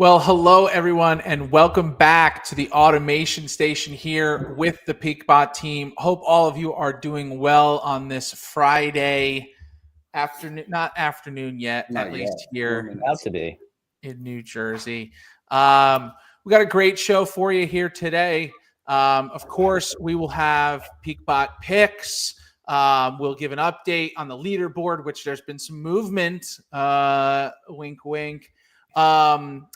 Well, hello everyone, and welcome back to the automation station here with the PeakBot team. Hope all of you are doing well on this Friday afternoon, not afternoon yet, Not at yet. least here About to be. in New Jersey. We got a great show for you here today. Of course, we will have PeakBot picks. We'll give an update on the leaderboard, which there's been some movement. Wink, wink.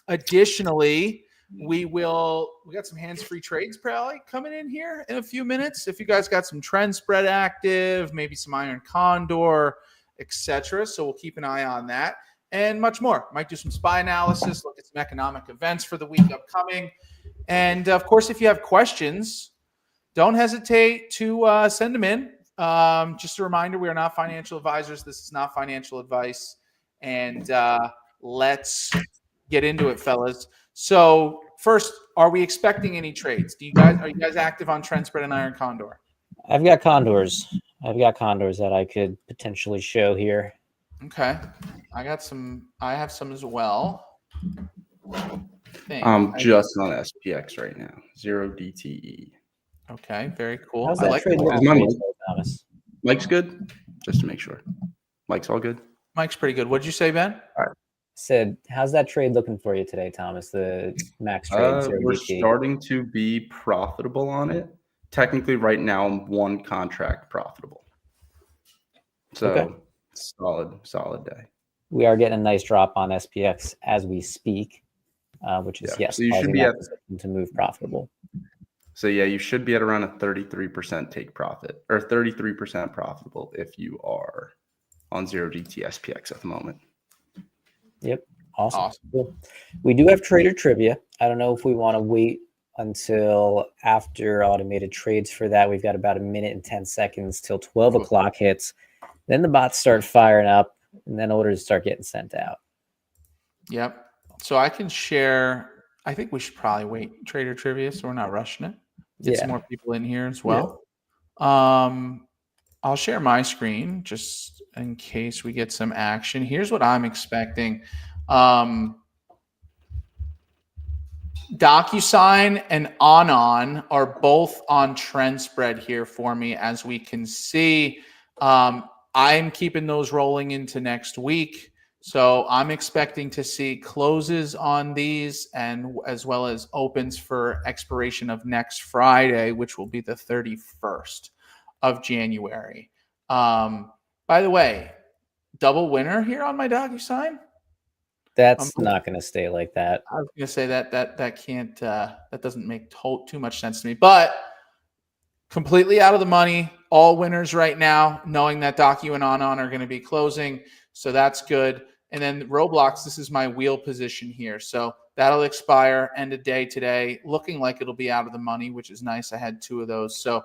Additionally, we got some hands-free trades probably coming in here in a few minutes. If you guys got some trend spread active, maybe some iron condor, etc. So we'll keep an eye on that and much more. Might do some SPY analysis, look at some economic events for the week upcoming. And of course, if you have questions, don't hesitate to send them in. Just a reminder, we are not financial advisors. This is not financial advice. And let's get into it, fellas. So first, are we expecting any trades? Are you guys active on trend spread and iron condor? I've got condors. That I could potentially show here. Okay. I have some as well. I'm just on SPX right now. 0 DTE. Okay, very cool. How's I that like trade that. looking for you, Thomas? Mike's good? Just to make sure. Mike's all good? Mike's pretty good. What'd you say, Ben? Said, how's that trade looking for you today, Thomas? The max trade. 0 We're DT. starting to be profitable on it. Technically, right now, I'm one contract profitable. So, Okay. solid day. We are getting a nice drop on SPX as we speak, which is, yes, So you should causing be that at position to move profitable. So yeah, you should be at around a 33% take profit or 33% profitable if you are on 0 DT SPX at the moment. Yep. Awesome. Cool. We do have trader trivia. I don't know if we want to wait until after automated trades for that. We've got about 1 minute and 10 seconds till 12 o'clock hits. Then the bots start firing up and then orders start getting sent out. Yep. So I can share. I think we should probably wait trader trivia so we're not rushing it. Get some more people in here as well. Yeah. I'll share my screen just in case we get some action. Here's what I'm expecting. DocuSign and Anon are both on trend spread here for me, as we can see. I'm keeping those rolling into next week. So I'm expecting to see closes on these and as well as opens for expiration of next Friday, which will be the 31st of January. By the way, double winner here on my DocuSign. That's not going to stay like that. I was going to say that can't, that doesn't make too much sense to me, but completely out of the money, all winners right now, knowing that Docu and Anon are going to be closing. So that's good. And then Roblox, this is my wheel position here. So that'll expire end of day today, looking like it'll be out of the money, which is nice. I had 2 of those. So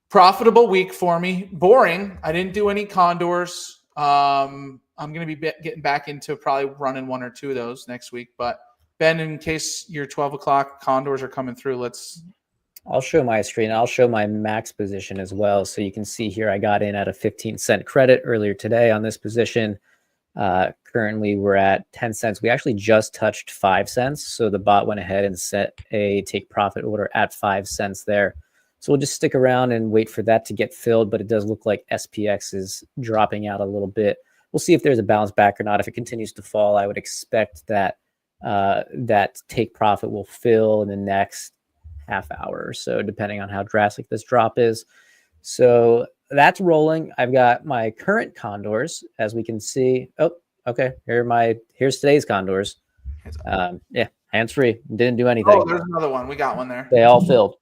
profitable week for me. Boring. I didn't do any condors. I'm going to be getting back into probably running 1 or 2 of those next week. But Ben, in case your 12 o'clock condors are coming through, I'll show my screen. I'll show my max position as well. So you can see here, I got in at a 15-cent credit earlier today on this position. Currently we're at 10 cents. We actually just touched 5 cents. So the bot went ahead and set a take profit order at 5 cents there. So we'll just stick around and wait for that to get filled. But it does look like SPX is dropping out a little bit. We'll see if there's a bounce back or not. If it continues to fall, I would expect that that take profit will fill in the next half hour or so, depending on how drastic this drop is. So that's rolling. I've got my current condors, as we can see. Oh, okay. Here's today's condors. Yeah, hands-free. Didn't do anything. Oh, there's another one. We got one there. They all filled.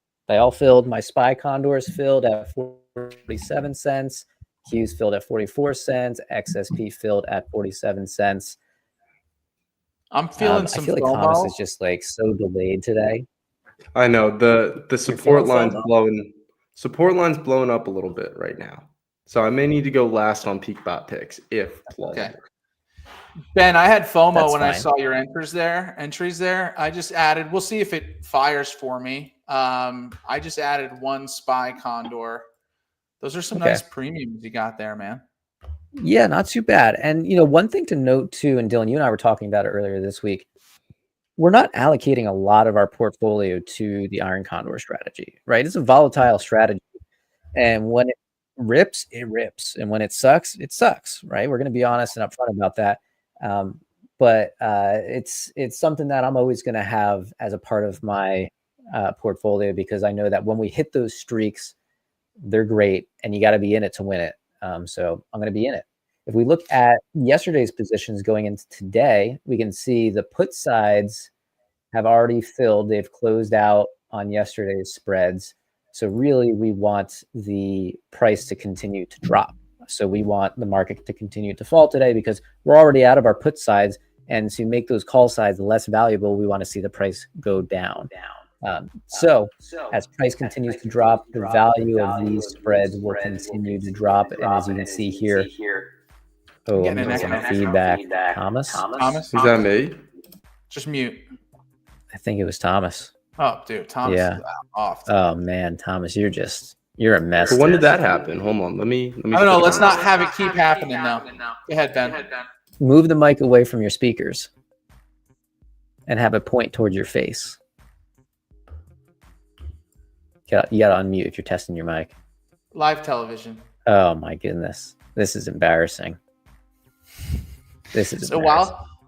My SPY condors filled at 47 cents. Q's filled at 44 cents. XSP filled at 47 cents. I'm feeling some I feel like FOMO. Thomas is just like so delayed today. I know the support line's blowing up a little bit right now. So I may need to go last on PeakBot picks if plausible. Okay. Ben, I had FOMO That's when fine. I saw your entries there. I just added, we'll see if it fires for me. I just added 1 SPY condor. Those are some nice premiums you got there, man. Yeah, not too bad. And, one thing to note too, and Dillon, you and I were talking about it earlier this week, we're not allocating a lot of our portfolio to the iron condor strategy, right? It's a volatile strategy. And when it rips, it rips. And when it sucks, right? We're going to be honest and upfront about that. But it's something that I'm always going to have as a part of my portfolio, because I know that when we hit those streaks, they're great, and you got to be in it to win it. So I'm going to be in it. If we look at yesterday's positions going into today, we can see the put sides have already filled. They've closed out on yesterday's spreads. So really, we want the price to continue to drop. So we want the market to continue to fall today because we're already out of our put sides. And to make those call sides less valuable, we want to see the price go down. So as price continues to drop, the value of these spreads will continue to drop. And as you can see here, I'm getting some feedback. Thomas? Is that me? Just mute. I think it was Thomas. Oh, dude, Thomas is off. Oh man, Thomas, you're a mess. So when did that happen? Hold on, let me. I don't know. Let's not have it keep happening now. Go ahead, Ben. Move the mic away from your speakers and have it point towards your face. You got to unmute if you're testing your mic. Live television. Oh my goodness, this is embarrassing. So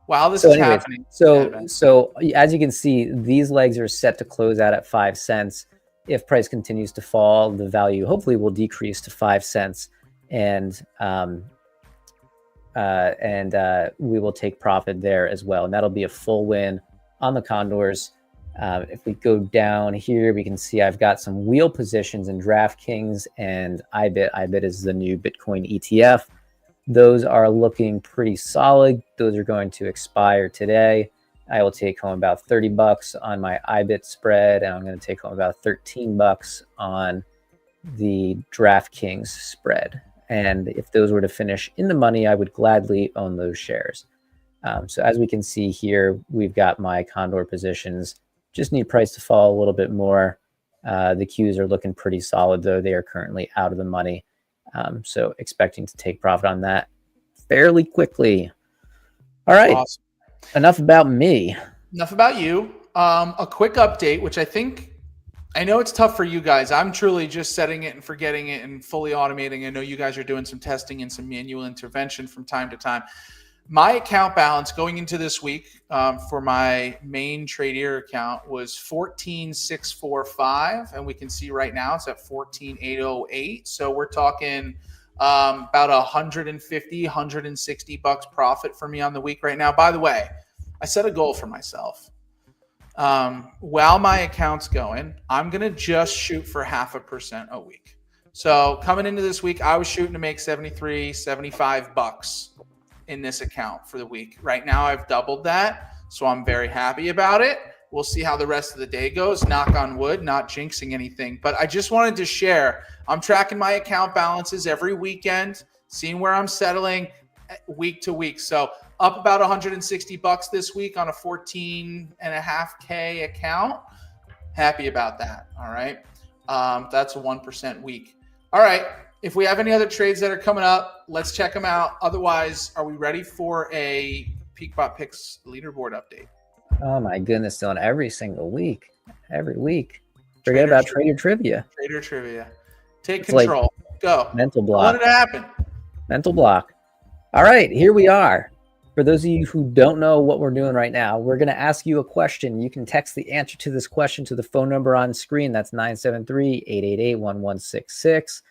while this is happening. So as you can see, these legs are set to close out at 5 cents. If price continues to fall, the value hopefully will decrease to 5 cents, and we will take profit there as well. And that'll be a full win on the condors. If we go down here, we can see I've got some wheel positions in DraftKings and IBIT. IBIT is the new Bitcoin ETF. Those are looking pretty solid. Those are going to expire today. I will take home about $30 on my IBIT spread, and I'm going to take home about $13 on the DraftKings spread. And if those were to finish in the money, I would gladly own those shares. So as we can see here, we've got my condor positions. Just need price to fall a little bit more. The Qs are looking pretty solid, though. They are currently out of the money. So expecting to take profit on that fairly quickly. All right. Awesome. Enough about me. Enough about you. A quick update, which I know it's tough for you guys. I'm truly just setting it and forgetting it and fully automating. I know you guys are doing some testing and some manual intervention from time to time. My account balance going into this week for my main Tradier account was 14,645, and we can see right now it's at 14,808. So we're talking about $150, $160 profit for me on the week right now. By the way, I set a goal for myself. While my account's going, I'm going to just shoot for 0.5% a week. So coming into this week, I was shooting to make $75 in this account for the week. Right now, I've doubled that, so I'm very happy about it. We'll see how the rest of the day goes. Knock on wood, not jinxing anything. But I just wanted to share, I'm tracking my account balances every weekend, seeing where I'm settling week to week. So up about $160 this week on a 14.5K account. Happy about that. All right. That's a 1% week. All right. If we have any other trades that are coming up, let's check them out. Otherwise, are we ready for a PeakBot Picks leaderboard update? Oh my goodness, Dillon, every single week. Every week. Forget about Trader Trivia. Trader Trivia. Take control. Like go. Mental block. What did happen? Mental block. All right, here we are. For those of you who don't know what we're doing right now, we're going to ask you a question. You can text the answer to this question to the phone number on screen. That's 973-888-1166.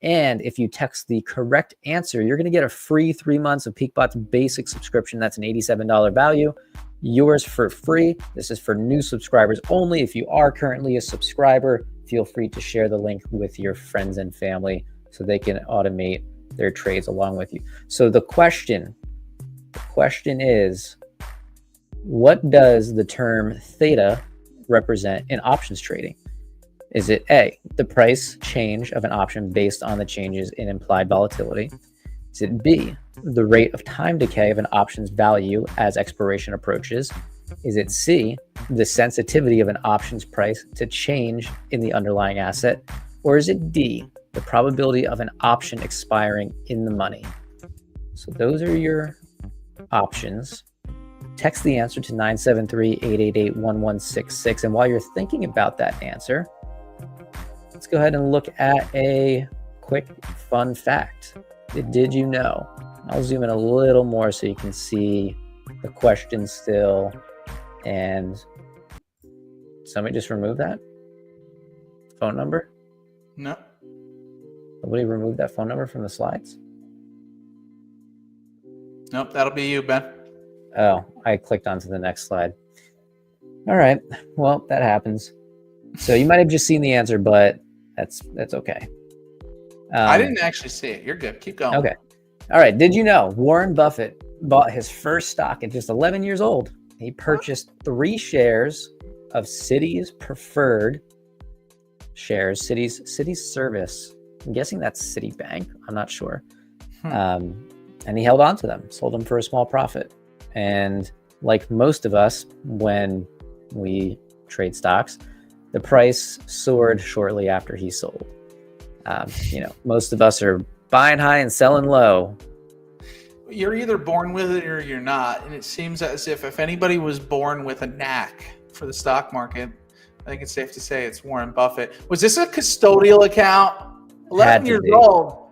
And if you text the correct answer, you're going to get a free 3 months of PeakBot's basic subscription. That's an $87 value. Yours for free. This is for new subscribers only. If you are currently a subscriber, feel free to share the link with your friends and family so they can automate their trades along with you. So the question is, what does the term theta represent in options trading? Is it A, the price change of an option based on the changes in implied volatility? Is it B, the rate of time decay of an option's value as expiration approaches? Is it C, the sensitivity of an option's price to change in the underlying asset? Or is it D, the probability of an option expiring in the money? So those are your options. text the answer to 973-888-1166. And while you're thinking about that answer, let's go ahead and look at a quick fun fact. Did you know? I'll zoom in a little more so you can see the question still. And somebody just remove that phone number? No. Nobody removed that phone number from the slides? Nope, that'll be you, Ben. Oh, I clicked onto the next slide. All right. Well, that happens. So you might have just seen the answer, but that's okay. I didn't actually see it. You're good. Keep going. Okay. All right. Did you know Warren Buffett bought his first stock at just 11 years old? He purchased 3 shares of Citi's preferred shares, Citi's service. I'm guessing that's Citibank. I'm not sure. And he held on to them, sold them for a small profit. And like most of us, when we trade stocks, the price soared shortly after he sold. Most of us are buying high and selling low. You're either born with it or you're not. And it seems as if anybody was born with a knack for the stock market, I think it's safe to say it's Warren Buffett. Was this a custodial account? 11 years old.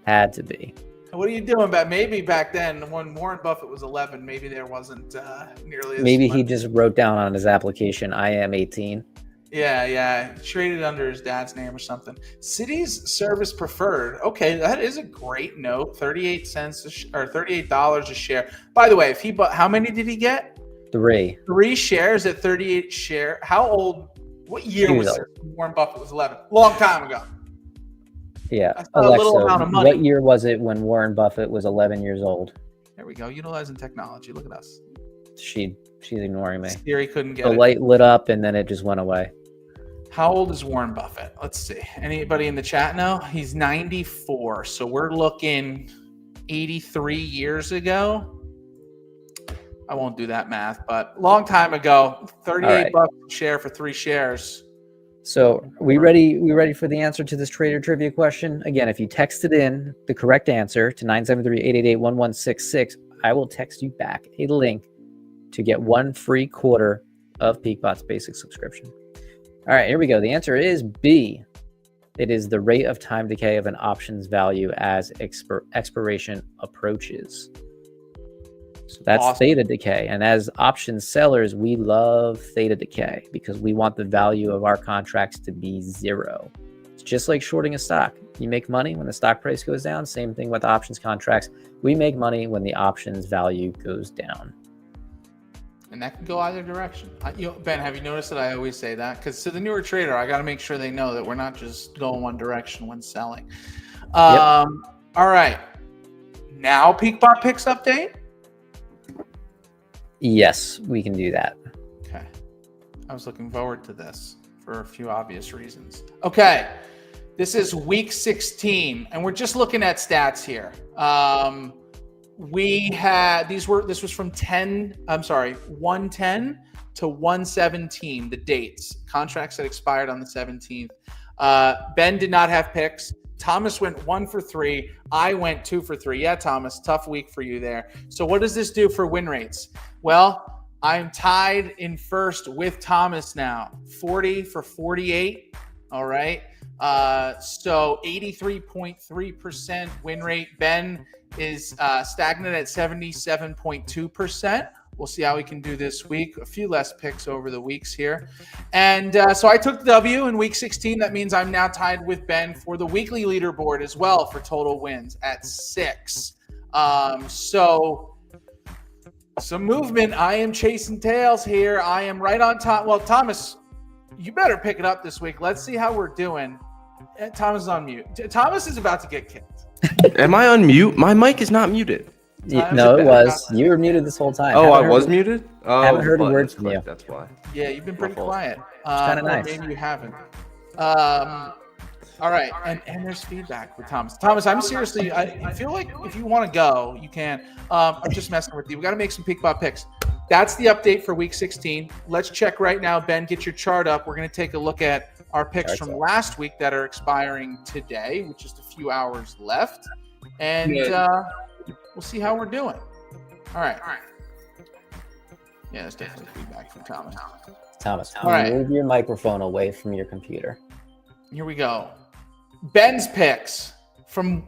Had to be. What are you doing? Maybe back then when Warren Buffett was 11, maybe there wasn't nearly as Maybe much. he just wrote down on his application, I am 18. Yeah. Traded under his dad's name or something. Citi's service preferred. Okay, that is a great note. 38 cents or $38 a share. By the way, if he bought, how many did he get? 3. 3 shares at 38 share. How old? What year was it? Warren Buffett was 11. Long time ago. Yeah. A little amount of money. What year was it when Warren Buffett was 11 years old? There we go. Utilizing technology. Look at us. She's ignoring me. Siri couldn't get the it. light lit up and then it just went away. How old is Warren Buffett? Let's see. Anybody in the chat know? He's 94. So we're looking 83 years ago. I won't do that math, but long time ago, 38 bucks a share for 3 shares. So we ready for the answer to this trader trivia question? Again, if you texted in the correct answer to 973-888-1166, I will text you back a link to get 1 free quarter of PeakBot's basic subscription. All right, here we go. The answer is B. It is the rate of time decay of an option's value as expiration approaches. So that's awesome. Theta decay. And as option sellers, we love theta decay because we want the value of our contracts to be 0. It's just like shorting a stock. You make money when the stock price goes down. Same thing with options contracts. We make money when the options value goes down. And that can go either direction. Ben, have you noticed that I always say that? Because to the newer trader, I got to make sure they know that we're not just going one direction when selling. Yep. All right. Now PeakBot picks update? Yes, we can do that. Okay. I was looking forward to this for a few obvious reasons. Okay. This is week 16, and we're just looking at stats here. This was from 110 to 117, the dates, contracts that expired on the 17th. Ben did not have picks. Thomas went 1 for 3. I went 2 for 3. Yeah, Thomas, tough week for you there. So what does this do for win rates? Well, I'm tied in first with Thomas now, 40 for 48. All right. So 83.3% win rate. Ben is stagnant at 77.2%. We'll see how we can do this week. A few less picks over the weeks here. And so I took the W in week 16. That means I'm now tied with Ben for the weekly leaderboard as well for total wins at 6. So some movement. I am chasing tails here. I am right on top. Well, Thomas, you better pick it up this week. Let's see how we're doing. Thomas is on mute. Thomas is about to get kicked. Am I on mute? My mic is not muted. No, it was. You were muted this whole time. Oh, I was muted? Oh, haven't heard a word from you. That's why. Yeah, you've been pretty quiet. It's kind of nice. Maybe you haven't. All right, and there's feedback with Thomas. Thomas, I'm seriously, I feel like if you want to go, you can. I'm just messing with you. We got to make some PeakBot picks. That's the update for week 16. Let's check right now. Ben, get your chart up. We're going to take a look at our picks from last week that are expiring today, with just a few hours left. And we'll see how we're doing. All right. Yeah, it's definitely feedback from Thomas. Thomas, All right. move your microphone away from your computer. Here we go. Ben's picks from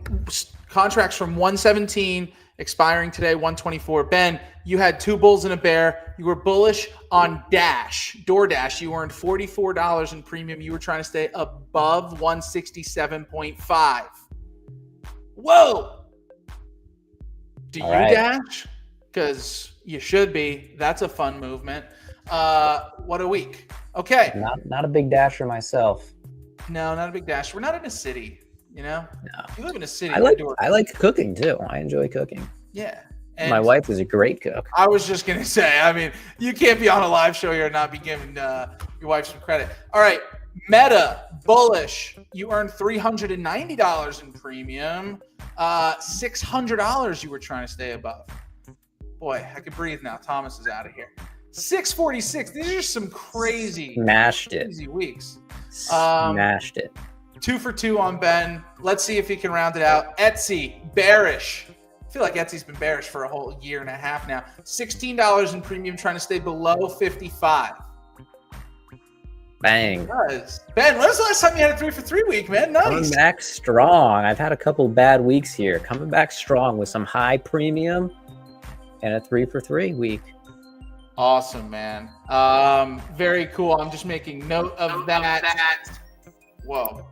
contracts from 117 expiring today, 124. Ben, you had 2 bulls and a bear. You were bullish on DoorDash. You earned $44 in premium. You were trying to stay above 167.5. Whoa! Do you dash? Because you should be. That's a fun movement. What a week. Okay. Not a big dasher myself. No, not a big dash. We're not in a city, you know? No. You live in a city. I like cooking too. I enjoy cooking. Yeah. And my wife is a great cook. I was just going to say, I mean, you can't be on a live show here and not be giving your wife some credit. All right. Meta, bullish. You earned $390 in premium. $600 you were trying to stay above. Boy, I could breathe now. Thomas is out of here. 646. These are just some crazy weeks. Smashed it. 2 for 2 on Ben. Let's see if he can round it out. Etsy, bearish. I feel like Etsy's been bearish for a whole year and a half now. $16 in premium, trying to stay below 55. Bang. Ben, when was the last time you had a 3 for 3 week, man? Nice. Coming back strong. I've had a couple bad weeks here. Coming back strong with some high premium and a 3 for 3 week. Awesome, man. Very cool. I'm just making note of that. Whoa.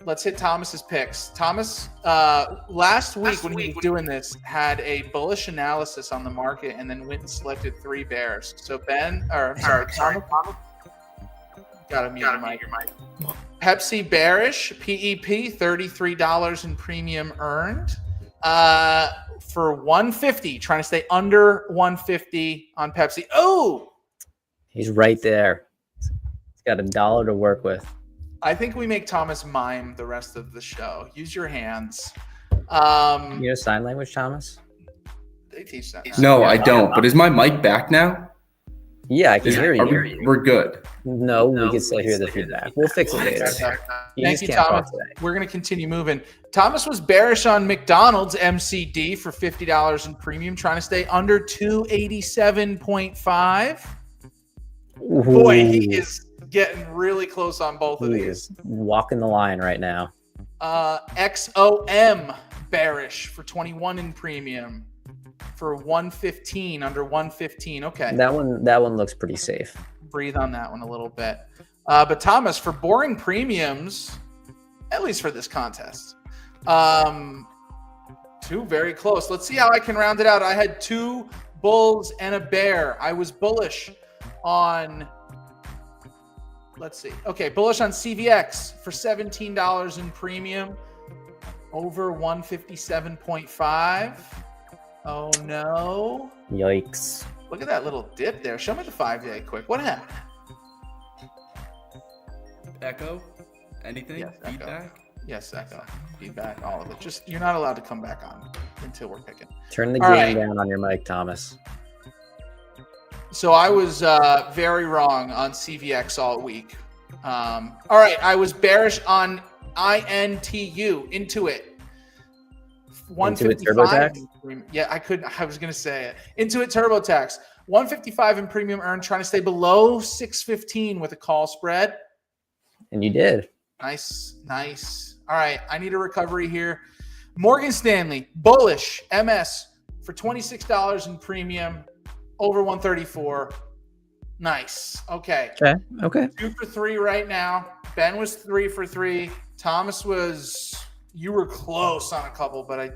Let's hit Thomas's picks. Thomas, last week when he was doing this, had a bullish analysis on the market and then went and selected 3 bears. So Thomas. Gotta mute your mic. Pepsi bearish, PEP, $33 in premium earned. For 150, trying to stay under 150 on Pepsi. Oh, he's right there. He's got $1 to work with. I think we make Thomas mime the rest of the show. Use your hands. You know sign language, Thomas? They teach that. No, I don't. But is my mic back now? Yeah, I can hear you. We're good. No, we can still hear the feedback. We'll fix it later. Thank you, Thomas. We're going to continue moving. Thomas was bearish on McDonald's MCD for $50 in premium, trying to stay under 287.5. Boy, he is getting really close on both of these. Walking the line right now. XOM bearish for 21 in premium. For 115, under 115. Okay. That one looks pretty safe. Breathe on that one a little bit. But Thomas, for boring premiums, at least for this contest, 2 very close. Let's see how I can round it out. I had 2 bulls and a bear. I was bullish on, let's see. Okay, bullish on CVX for $17 in premium, over 157.5. Oh no. Yikes. Look at that little dip there. Show me the 5-day quick. What happened? Echo? Anything? Yes, feedback? Echo. Yes, Echo. Feedback, all of it. Just, you're not allowed to come back on until we're picking. Turn the game down on your mic, Thomas. So I was very wrong on CVX all week. All right, I was bearish on INTU, Intuit. 155. Yeah, I was going to say it. Intuit TurboTax. 155 in premium earned, trying to stay below 615 with a call spread. And you did. Nice. All right, I need a recovery here. Morgan Stanley, bullish, MS for $26 in premium, over 134. Nice. Okay. 2 for 3 right now. Ben was 3 for 3. Thomas you were close on a couple, but I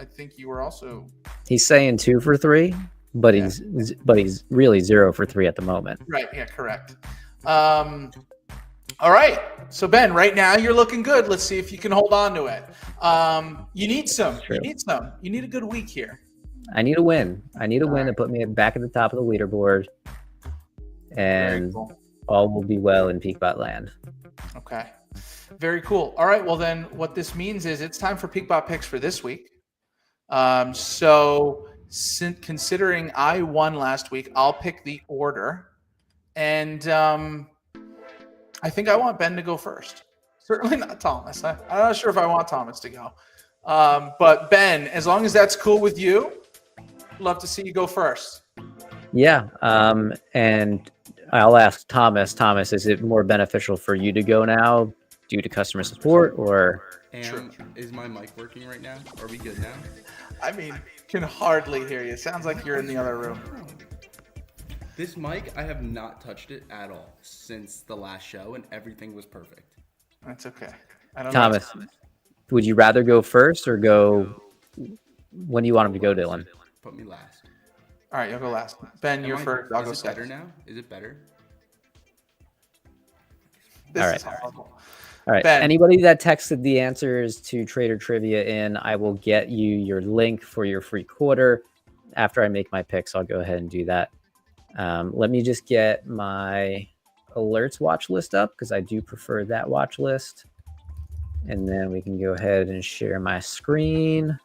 think you were also. He's saying 2 for 3, but he's really 0 for 3 at the moment. Right. Yeah. Correct. All right. So Ben, right now you're looking good. Let's see if you can hold on to it. You need some. True. You need a good week here. I need a win. To put me back at the top of the leaderboard, and all will be well in PeakBot land. Okay. Very cool. All right. Well, then what this means is it's time for PeakBot picks for this week. So considering I won last week, I'll pick the order. And I think I want Ben to go first. Certainly not Thomas. I'm not sure if I want Thomas to go. But Ben, as long as that's cool with you, love to see you go first. Yeah. And I'll ask Thomas. Thomas, is it more beneficial for you to go now due to customer support, or? Is my mic working right now? Are we good now? I mean, can hardly hear you. Sounds like you're in the other room. This mic, I have not touched it at all since the last show, and everything was perfect. That's okay. I don't Thomas, would you rather go first or go? When do you want him to go, Dillon? Put me last. All right, you'll go last. Ben, you're first. I'll go Is it better second. now? Is it better? This is horrible. All right. Ben. Anybody that texted the answers to Trader Trivia in, I will get you your link for your free quarter. After I make my picks, I'll go ahead and do that. Let me just get my alerts watch list up because I do prefer that watch list. And then we can go ahead and share my screen.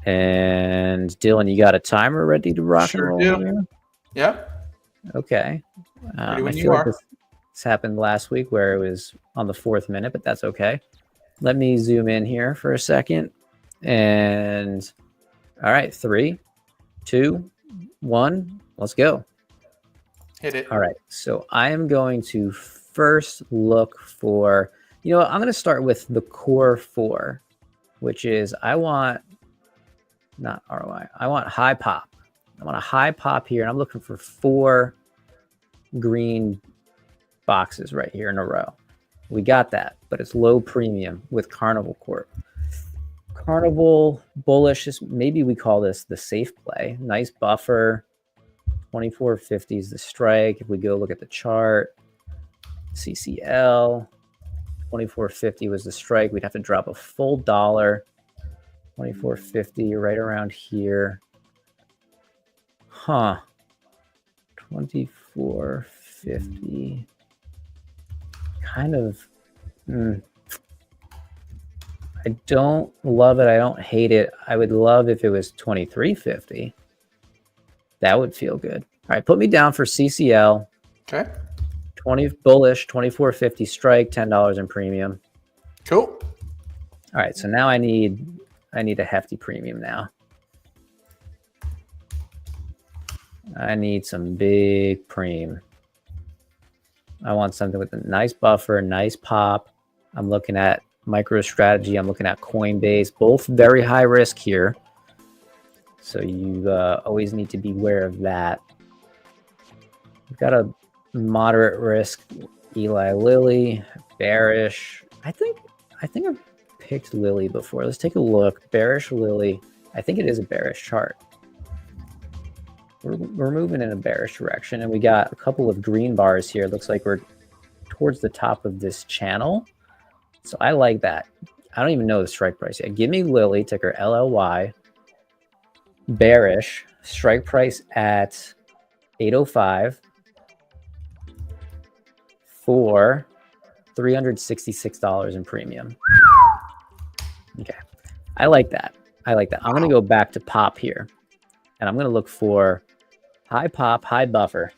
And Dillon, you got a timer ready to rock and roll? Do. Yep. Okay. I when you feel like are. this happened last week where it was on the 4th minute, but that's okay. Let me zoom in here for a second. And all right, 3, 2, 1, let's go. Hit it. All right. So I am going to first look for, I'm going to start with the core 4, which is I want not ROI. I want high pop. I want a high pop here, and I'm looking for 4 green boxes right here in a row. We got that, but it's low premium with Carnival Corp. Carnival bullish is, maybe we call this the safe play. Nice buffer. 24.50 is the strike. If we go look at the chart, CCL, 24.50 was the strike. We'd have to drop a full dollar. 24.50 right around here. 24.50. Kind of. I don't love it. I don't hate it. I would love if it was 23.50. That would feel good. All right, put me down for CCL. Okay. 20 bullish, 24.50 strike, $10 in premium. Cool. All right, so now I need a hefty premium now. I need some big preem. I want something with a nice buffer, nice pop. I'm looking at MicroStrategy. I'm looking at Coinbase. Both very high risk here. So you always need to be aware of that. We've got a moderate risk Eli Lilly, bearish. I think I've picked Lilly before. Let's take a look. Bearish Lilly. I think it is a bearish chart. We're moving in a bearish direction, and we got a couple of green bars here. It looks like we're towards the top of this channel. So I like that. I don't even know the strike price yet. Give me Lilly, ticker LLY. Bearish. Strike price at 805 for $366 in premium. Okay. I like that. I'm going to go back to pop here, and I'm going to look for high pop, high buffer.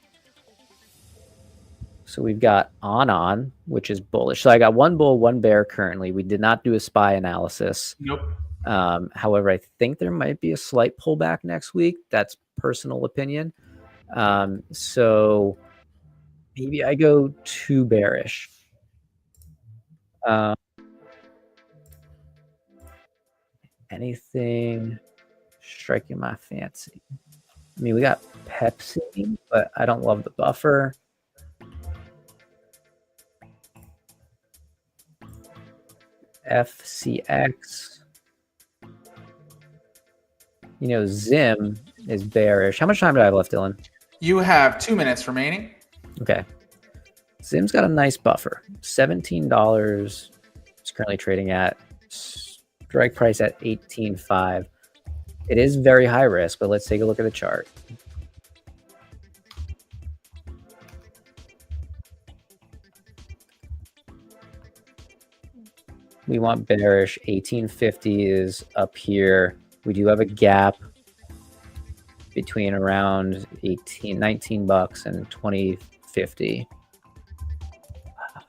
So we've got on, which is bullish. So I got 1 bull, 1 bear currently. We did not do a SPY analysis. Nope. However, I think there might be a slight pullback next week. That's personal opinion. So maybe I go 2 bearish. Anything striking my fancy? I mean, we got Pepsi, but I don't love the buffer. FCX. Zim is bearish. How much time do I have left, Dillon? You have 2 minutes remaining. Okay. Zim's got a nice buffer. $17. It's currently trading at strike price at 18.5. It is very high risk, but let's take a look at the chart. We want bearish. 18.50 is up here. We do have a gap between around 19 bucks and 20.50.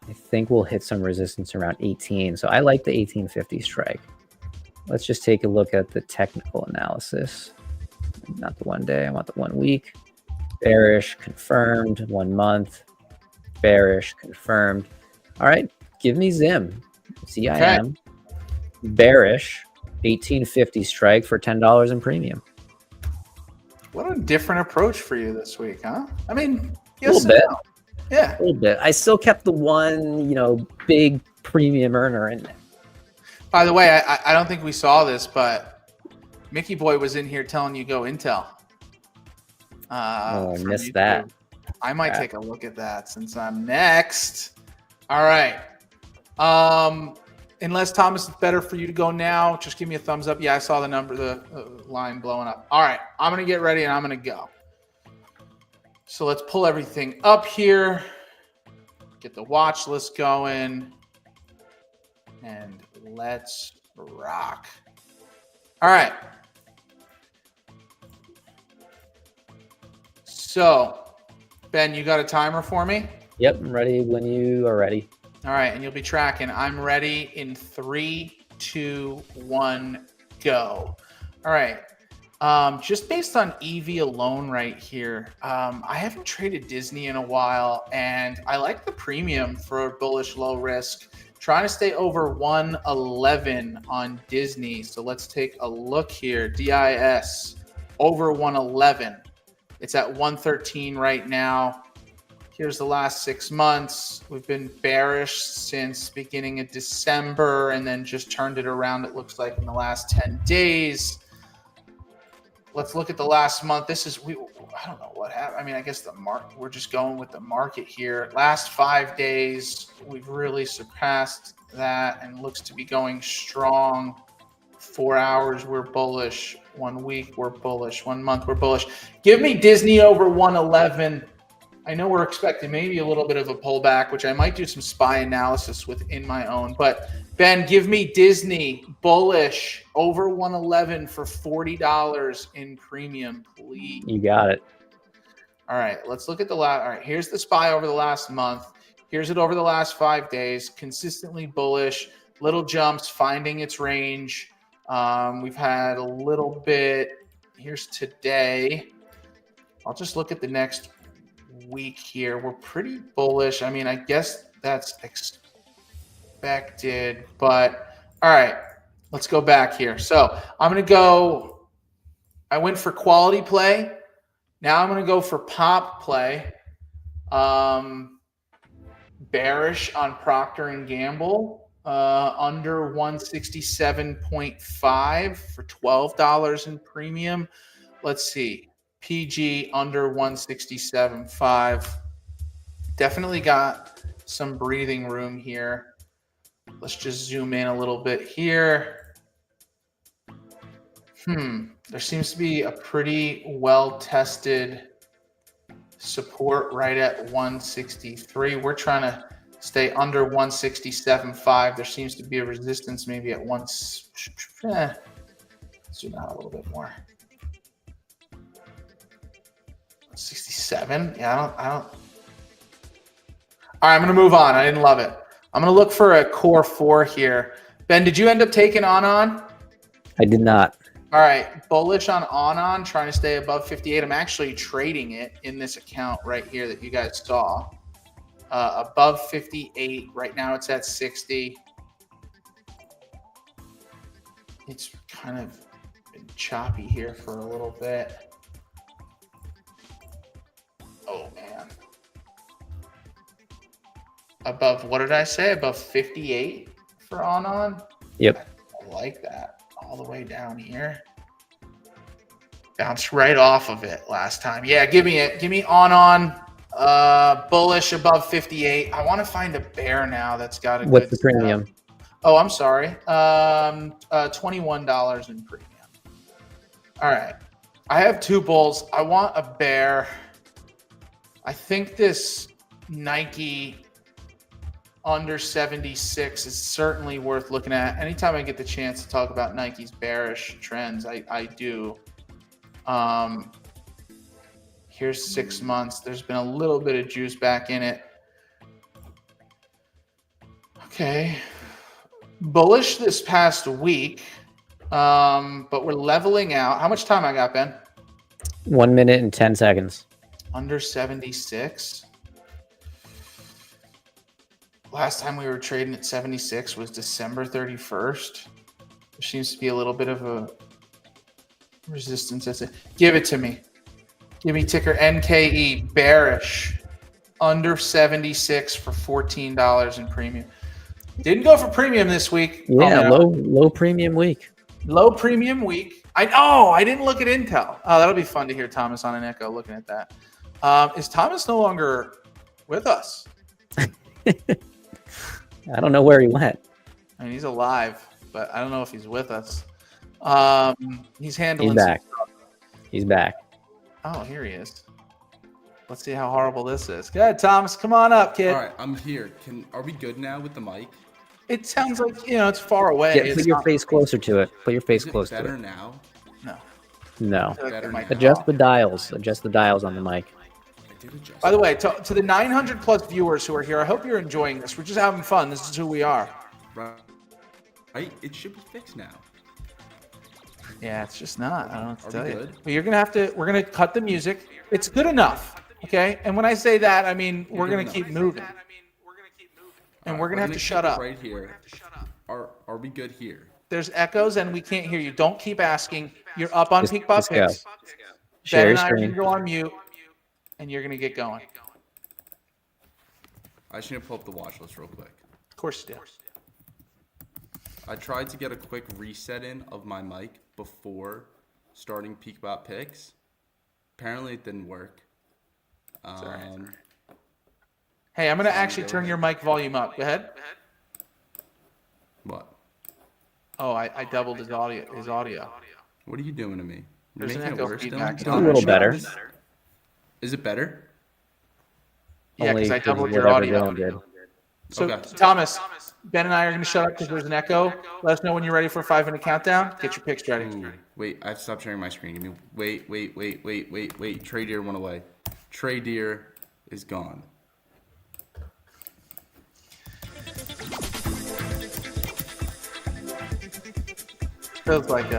I think we'll hit some resistance around 18. So I like the 18.50 strike. Let's just take a look at the technical analysis. not the 1 day. I want the 1 week. Bearish, confirmed. 1 month. Bearish, confirmed. All right, give me Zim. ZIM. Bearish, 1850 strike for $10 in premium. What a different approach for you this week, huh? I mean, A little bit. Yeah. A little bit. I still kept the one, big premium earner in there. By the way, I don't think we saw this, but Mickey Boy was in here telling you go Intel. I missed YouTube. that. I might take a look at that since I'm next. All right. Unless Thomas, it's better for you to go now. Just give me a thumbs up. Yeah, I saw the line blowing up. All right, I'm gonna get ready and I'm gonna go. So let's pull everything up here. Get the watch list going, and let's rock. All right. So, Ben, you got a timer for me? Yep, I'm ready when you are ready. All right, and you'll be tracking. I'm ready in 3, 2, 1, go. All right. Just based on EV alone right here, I haven't traded Disney in a while, and I like the premium for a bullish low risk. Trying to stay over 111 on Disney. So let's take a look here. DIS over 111. It's at 113 right now. Here's the last 6 months. We've been bearish since beginning of December and then just turned it around, it looks like, in the last 10 days. Let's look at the last month. I don't know what happened. I mean, I guess we're just going with the market here. Last 5 days, we've really surpassed that and looks to be going strong. 4 hours, we're bullish. 1 week, we're bullish. 1 month, we're bullish. Give me Disney over 111. I know we're expecting maybe a little bit of a pullback, which I might do some SPY analysis within my own. But Ben, give me Disney bullish over 111 for $40 in premium, please. You got it. All right, let's look at the last. All right, here's the SPY over the last month. Here's it over the last 5 days. Consistently bullish, little jumps, finding its range. We've had a little bit. Here's today. I'll just look at the next week here. We're pretty bullish. I mean, I guess that's expected, but all right, let's go back here. So I'm going to go, I went for quality play. Now I'm going to go for pop play. Bearish on Procter & Gamble, under 167.5 for $12 in premium. Let's see. PG under 167.5. Definitely got some breathing room here. Let's just zoom in a little bit here. There seems to be a pretty well-tested support right at 163. We're trying to stay under 167.5. There seems to be a resistance maybe at zoom out a little bit more. 67. Yeah, I don't. All right, I'm going to move on. I didn't love it. I'm going to look for a core 4 here. Ben, did you end up taking on? I did not. All right, bullish on Onon, trying to stay above 58. I'm actually trading it in this account right here that you guys saw. Above 58. Right now it's at 60. It's kind of been choppy here for a little bit. Oh, man. Above, what did I say? Above 58 for Onon? Yep. I like that. All the way down here. Bounced right off of it last time. Yeah, give me it. Give me Onon. Bullish above 58. I want to find a bear now that's got a good. What's the premium? Oh, I'm sorry. $21 in premium. All right. I have 2 bulls. I want a bear. I think this Nike under 76 is certainly worth looking at. Anytime I get the chance to talk about Nike's bearish trends, I do. Here's 6 months. There's been a little bit of juice back in it. Okay. Bullish this past week, but we're leveling out. How much time I got, Ben? 1 minute and 10 seconds. Under 76. Last time we were trading at 76 was December 31st. There seems to be a little bit of a resistance. Give it to me. Give me ticker NKE, bearish. Under 76 for $14 in premium. Didn't go for premium this week. Yeah, low premium week. Low premium week. I didn't look at Intel. Oh, that'll be fun to hear Thomas on an echo looking at that. Is Thomas no longer with us? I don't know where he went. I mean, he's alive, but I don't know if he's with us. He's handling. He's back. He's back. Oh, here he is. Let's see how horrible this is. Go ahead, Thomas. Come on up, kid. All right, I'm here. Are we good now with the mic? It sounds like, it's far away. Yeah, put your face closer to it. Put your face close to it. Better now? No. Better now. Adjust the dials. Adjust the dials on the mic. I did adjust. By the way, to the 900 plus viewers who are here, I hope you're enjoying this. We're just having fun. This is who we are. Right? It should be fixed now. Yeah, it's just not. I don't know what to tell you. Good? But we're going to cut the music. It's good enough. Okay. And when I say that, I mean, we're going to keep moving. And we're going to have to shut up. Right here. Are we good here? There's echoes and we can't hear you. Don't keep asking. You're up on PeakBot Picks. Share Ben your and I are going screen. to go on mute and you're going to get going. I should pull up the watch list real quick. Of course you do. I tried to get a quick reset in of my mic before starting PeakBot Picks. Apparently it didn't work. Hey, I'm going to actually turn your mic volume up. Go ahead. What? Oh, I doubled his audio. What are you doing to me? You're There's an making it echo worse, feedback. Dylan? It's a little better. Is it better? Yeah, because I Only doubled your whatever audio. Dylan did. So, Okay. Thomas, Ben and I are going to shut up because there's an echo. Let us know when you're ready for a 5-minute countdown. Get your picks ready. Ooh, wait, I have to stop sharing my screen. Give me wait. Tradier went away. Tradier is gone. Feels like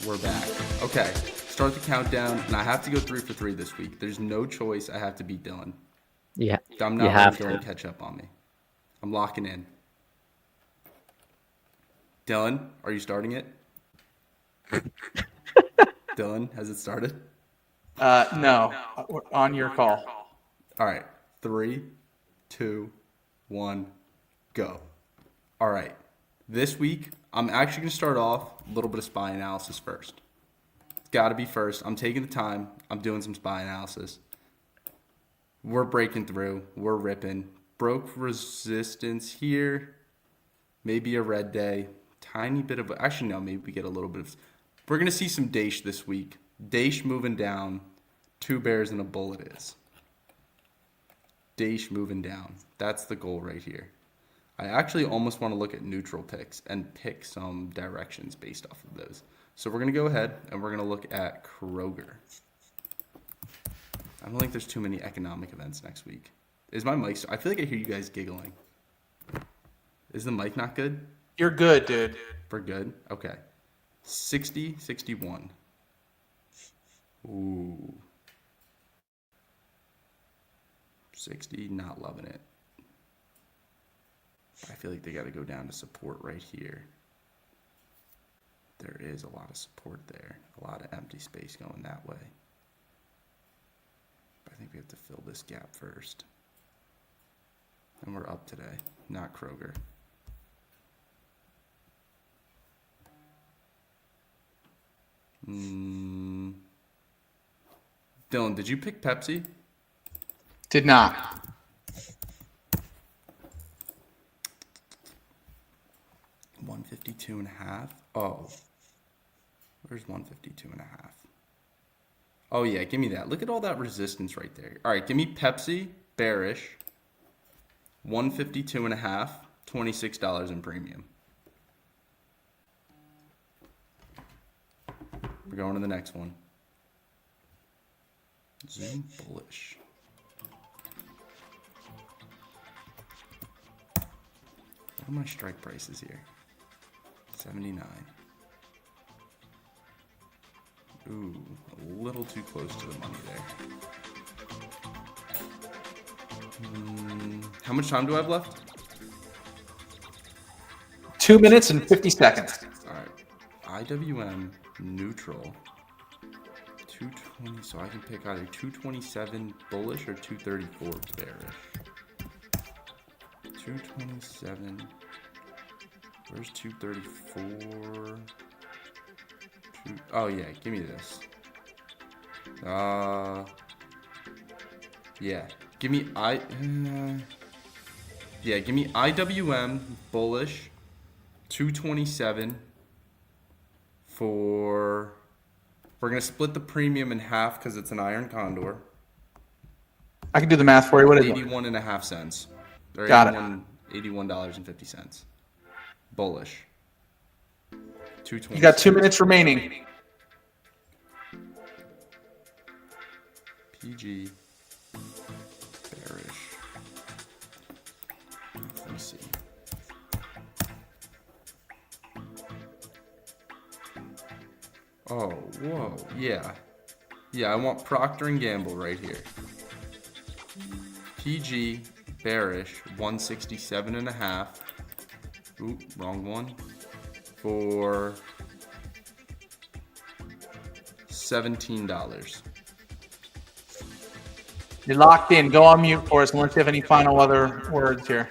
We're back. Okay, start the countdown, and I have to go 3 for 3 this week. There's no choice. I have to beat Dillon. Yeah, I'm you not have letting Dillon to. catch up on me. I'm locking in. Dillon, are you starting it? Dillon, has it started? no. We're on your call. All right, 3, 2, 1, go. All right, this week, I'm actually going to start off a little bit of SPY analysis first. It's got to be first. I'm taking the time. I'm doing some SPY analysis. We're breaking through. We're ripping. Broke resistance here. Maybe a red day. Tiny bit of, actually no, maybe we get a little bit of, we're going to see some Daesh this week. Daesh moving down. 2 bears and a bull it is. Daesh moving down. That's the goal right here. I actually almost want to look at neutral picks and pick some directions based off of those. So we're going to go ahead and we're going to look at Kroger. I don't think there's too many economic events next week. Is my mic, I feel like I hear you guys giggling. Is the mic not good? You're good, dude. We're good? Okay. 60, 61. Ooh. 60, not loving it. I feel like they got to go down to support right here. There is a lot of support there. A lot of empty space going that way. But I think we have to fill this gap first. And we're up today, not Kroger. Dillon, did you pick Pepsi? Did not. $152.5. Oh, where's $152.5? Oh yeah, give me that. Look at all that resistance right there. All right, give me Pepsi, bearish. $152.5, $26 in premium. We're going to the next one. Zoom bullish. are my strike prices here? 79. Ooh, a little too close to the money there. How much time do I have left? 2 minutes and 50 seconds. All right. IWM neutral. 220. So I can pick either 227 bullish or 234 bearish. 227. Where's 234? Oh yeah, give me this. Yeah. Give me give me IWM bullish 227 for, we're going to split the premium in half because it's an iron condor. I can do the math for you. What is it? 81 and a half cents. Or Got it. $81.50. Bullish. 220. You got 2 minutes remaining. PG bearish. Let me see. Oh, whoa, yeah. Yeah, I want Procter & Gamble right here. PG bearish 167 and a half. Oop, wrong one. For $17. You're locked in. Go on mute for us unless you have any final other words here.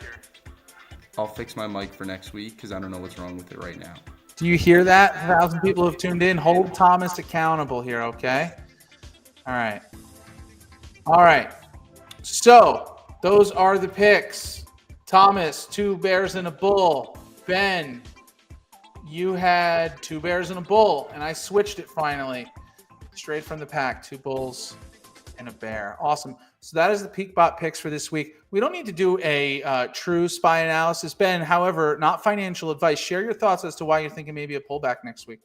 I'll fix my mic for next week because I don't know what's wrong with it right now. Do you hear that? 1,000 people have tuned in. Hold Thomas accountable here, okay? All right. All right. So those are the picks. Thomas, 2 bears and a bull. Ben, you had 2 bears and a bull, and I switched it finally. Straight from the pack, 2 bulls and a bear. Awesome. So that is the PeakBot picks for this week. We don't need to do a true SPY analysis. Ben, however, not financial advice. Share your thoughts as to why you're thinking maybe a pullback next week.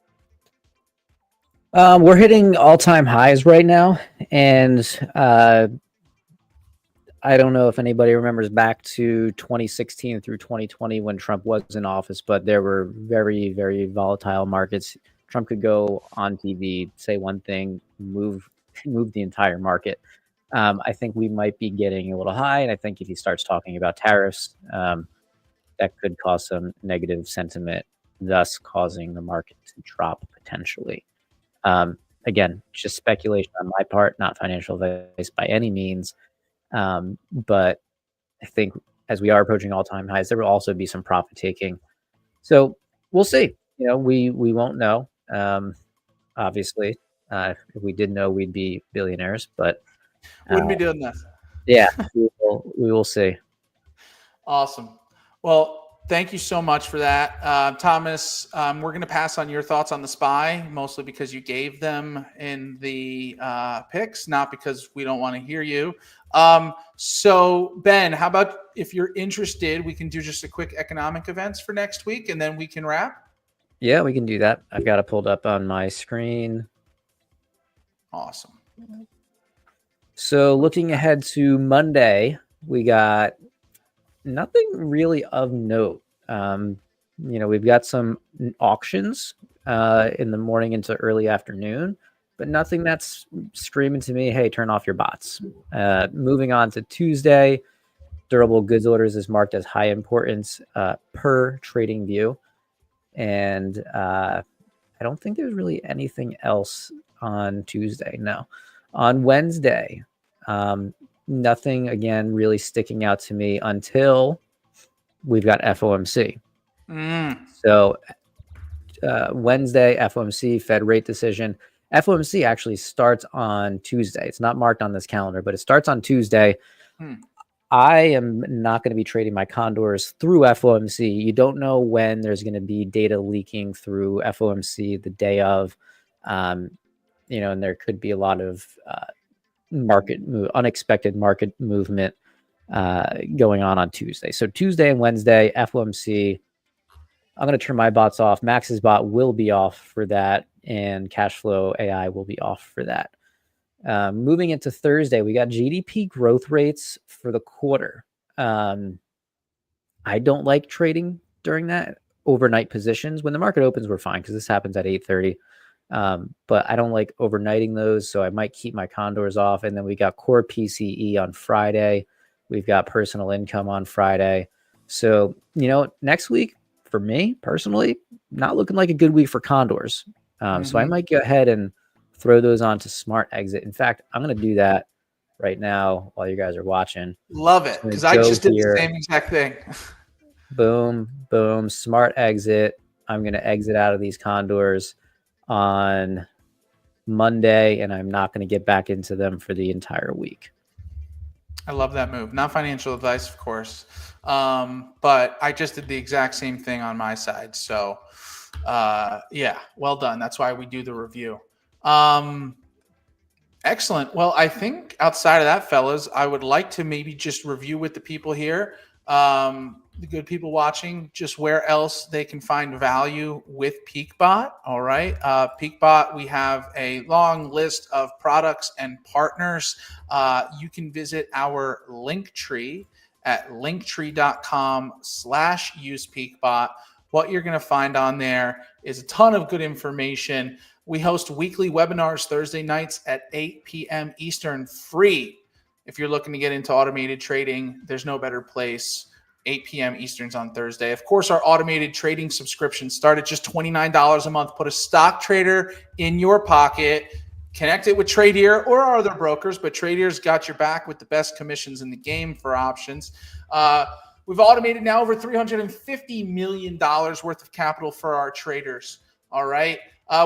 We're hitting all-time highs right now, and I don't know if anybody remembers back to 2016 through 2020 when Trump was in office, but there were very, very volatile markets. Trump could go on TV, say one thing, move the entire market. I think we might be getting a little high, and I think if he starts talking about tariffs, that could cause some negative sentiment, thus causing the market to drop potentially. Again, just speculation on my part, not financial advice by any means. But I think as we are approaching all-time highs, there will also be some profit taking. So we'll see. We won't know. Obviously, if we did know, we'd be billionaires. But Wouldn't be doing this. Yeah, we will see. Awesome. Well, thank you so much for that. Thomas, we're going to pass on your thoughts on the SPY, mostly because you gave them in the picks, not because we don't want to hear you. So, Ben, how about if you're interested, we can do just a quick economic events for next week, and then we can wrap? Yeah, we can do that. I've got it pulled up on my screen. Awesome. So looking ahead to Monday, we got nothing really of note. We've got some auctions in the morning into early afternoon, but nothing that's screaming to me, hey, turn off your bots. Moving on to Tuesday, durable goods orders is marked as high importance per trading view. And I don't think there's really anything else on Tuesday. No. On Wednesday, nothing, again, really sticking out to me until we've got FOMC. So Wednesday, FOMC, Fed rate decision. FOMC actually starts on Tuesday. It's not marked on this calendar, but it starts on Tuesday. I am not going to be trading my condors through FOMC. You don't know when there's going to be data leaking through FOMC the day of, and there could be a lot of unexpected market movement going on Tuesday. So Tuesday and Wednesday, FOMC. I'm going to turn my bots off. Max's bot will be off for that, and Cashflow AI will be off for that. Moving into Thursday, we got GDP growth rates for the quarter. I don't like trading during that overnight positions. When the market opens, we're fine because this happens at 8:30. But I don't like overnighting those, so I might keep my condors off. And then we got core PCE on Friday. We've got personal income on Friday. So, next week for me personally, not looking like a good week for condors. So I might go ahead and throw those onto smart exit. In fact, I'm going to do that right now while you guys are watching. Love it, because I just did the same exact thing. Boom, boom, smart exit. I'm going to exit out of these condors on Monday, and I'm not going to get back into them for the entire week. I love that move. Not financial advice, of course, but I just did the exact same thing on my side. So, yeah, well done. That's why we do the review. Excellent. Well, I think outside of that, fellas, I would like to maybe just review with the people here, the good people watching, just where else they can find value with PeakBot. All right. PeakBot, we have a long list of products and partners. You can visit our link tree at linktree.com/usepeakbot. What you're going to find on there is a ton of good information. We host weekly webinars Thursday nights at 8 p.m. Eastern, free. If you're looking to get into automated trading, there's no better place. 8 p.m. Eastern's on Thursday. Of course, our automated trading subscriptions start at just $29 a month. Put a stock trader in your pocket. Connect it with Tradier or our other brokers, but Tradier's got your back with the best commissions in the game for options. We've automated now over $350 million worth of capital for our traders. All right.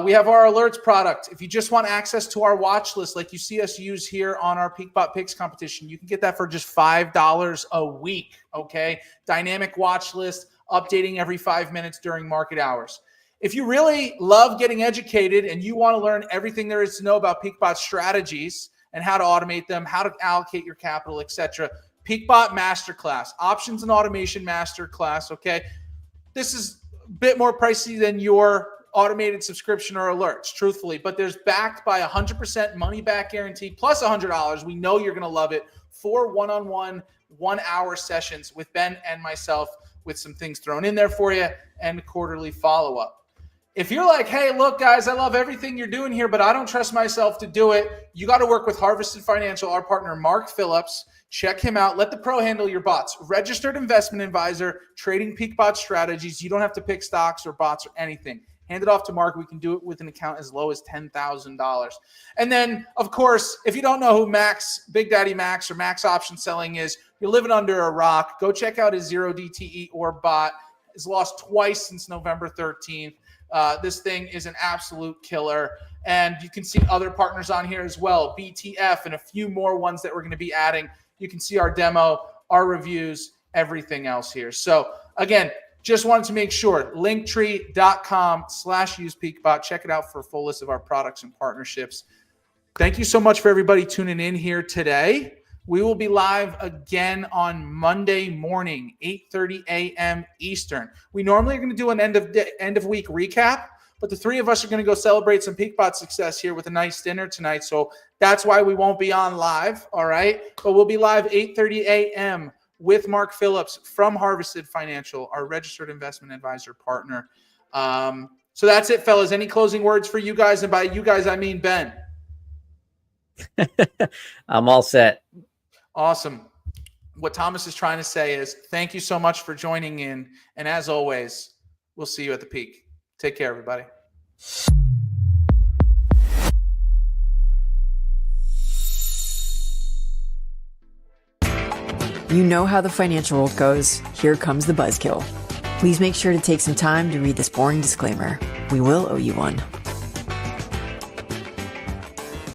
We have our alerts product. If you just want access to our watch list, like you see us use here on our PeakBot Picks competition, you can get that for just $5 a week. Okay. Dynamic watch list, updating every 5 minutes during market hours. If you really love getting educated and you want to learn everything there is to know about PeakBot strategies and how to automate them, how to allocate your capital, etc., PeakBot Masterclass, Options and Automation Masterclass. Okay. This is a bit more pricey than your automated subscription or alerts, truthfully, but there's backed by 100% money back guarantee plus $100. We know you're going to love it. 4 one-on-one, 1 hour sessions with Ben and myself with some things thrown in there for you and quarterly follow-up. If you're like, hey, look, guys, I love everything you're doing here, but I don't trust myself to do it, you got to work with Harvested Financial, our partner, Mark Phillips. Check him out. Let the pro handle your bots. Registered investment advisor, trading PeakBot strategies. You don't have to pick stocks or bots or anything. Hand it off to Mark. We can do it with an account as low as $10,000. And then, of course, if you don't know who Max, Big Daddy Max or Max Option Selling is, you're living under a rock. Go check out his 0 DTE or bot. It's lost twice since November 13th. This thing is an absolute killer. And you can see other partners on here as well, BTF and a few more ones that we're going to be adding. You can see our demo, our reviews, everything else here. So again, just wanted to make sure, linktree.com/usepeakbot. Check it out for a full list of our products and partnerships. Thank you so much for everybody tuning in here today. We will be live again on Monday morning, 8:30 a.m. Eastern. We normally are going to do an end of week recap, but the three of us are going to go celebrate some PeakBot success here with a nice dinner tonight. So that's why we won't be on live. All right. But we'll be live 8:30 a.m. with Mark Phillips from Harvested Financial, our registered investment advisor partner. So that's it, fellas. Any closing words for you guys? And by you guys, I mean Ben. I'm all set. Awesome. What Thomas is trying to say is thank you so much for joining in. And as always, we'll see you at the peak. Take care, everybody. You know how the financial world goes. Here comes the buzzkill. Please make sure to take some time to read this boring disclaimer. We will owe you one.